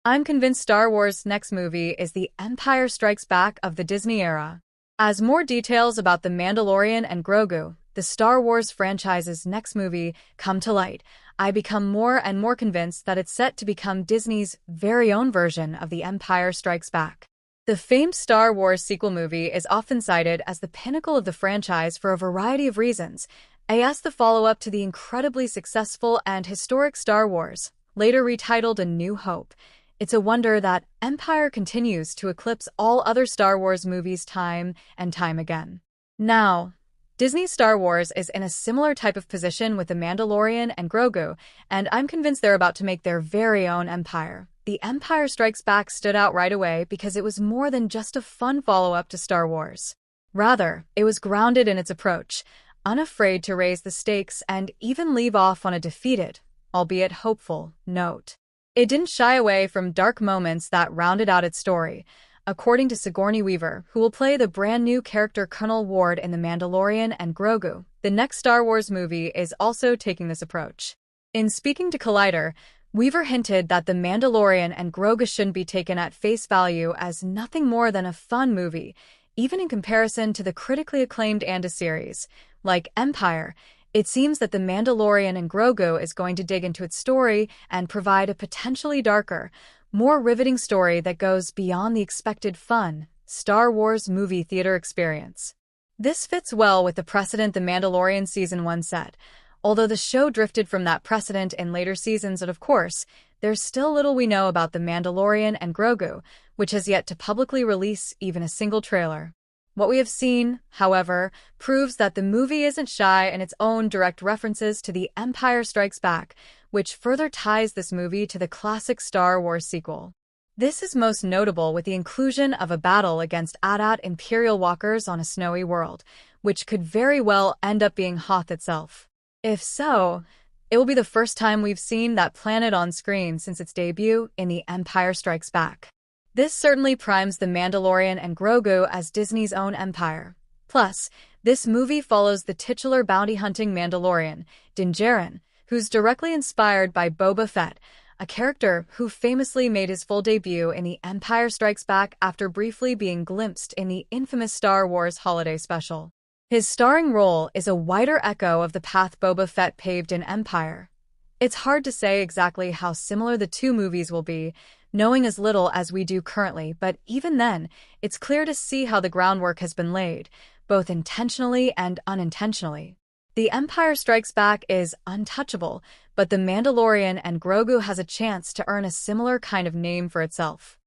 I'm convinced Star Wars' next movie is The Empire Strikes Back of the Disney era. As more details about The Mandalorian and Grogu, the Star Wars franchise's next movie, come to light, I become more and more convinced that it's set to become Disney's very own version of The Empire Strikes Back. The famed Star Wars sequel movie is often cited as the pinnacle of the franchise for a variety of reasons, as the follow-up to the incredibly successful and historic Star Wars, later retitled A New Hope. It's a wonder that Empire continues to eclipse all other Star Wars movies time and time again. Now, Disney's Star Wars is in a similar type of position with The Mandalorian and Grogu, and I'm convinced they're about to make their very own empire. The Empire Strikes Back stood out right away because it was more than just a fun follow-up to Star Wars. Rather, it was grounded in its approach, unafraid to raise the stakes and even leave off on a defeated, albeit hopeful, note. It didn't shy away from dark moments that rounded out its story, according to Sigourney Weaver, who will play the brand-new character Colonel Ward in The Mandalorian and Grogu. The next Star Wars movie is also taking this approach. In speaking to Collider, Weaver hinted that The Mandalorian and Grogu shouldn't be taken at face value as nothing more than a fun movie, even in comparison to the critically acclaimed Anda series. Like Empire, it seems that The Mandalorian and Grogu is going to dig into its story and provide a potentially darker, more riveting story that goes beyond the expected fun Star Wars movie theater experience. This fits well with the precedent The Mandalorian Season 1 set. Although the show drifted from that precedent in later seasons, and of course, there's still little we know about The Mandalorian and Grogu, which has yet to publicly release even a single trailer. What we have seen, however, proves that the movie isn't shy in its own direct references to The Empire Strikes Back, which further ties this movie to the classic Star Wars sequel. This is most notable with the inclusion of a battle against AT-AT Imperial walkers on a snowy world, which could very well end up being Hoth itself. If so, it will be the first time we've seen that planet on screen since its debut in The Empire Strikes Back. This certainly primes The Mandalorian and Grogu as Disney's own empire. Plus, this movie follows the titular bounty-hunting Mandalorian, Din Djarin, who's directly inspired by Boba Fett, a character who famously made his full debut in The Empire Strikes Back after briefly being glimpsed in the infamous Star Wars holiday special. His starring role is a wider echo of the path Boba Fett paved in Empire. It's hard to say exactly how similar the two movies will be, knowing as little as we do currently, but even then, it's clear to see how the groundwork has been laid, both intentionally and unintentionally. The Empire Strikes Back is untouchable, but The Mandalorian and Grogu has a chance to earn a similar kind of name for itself.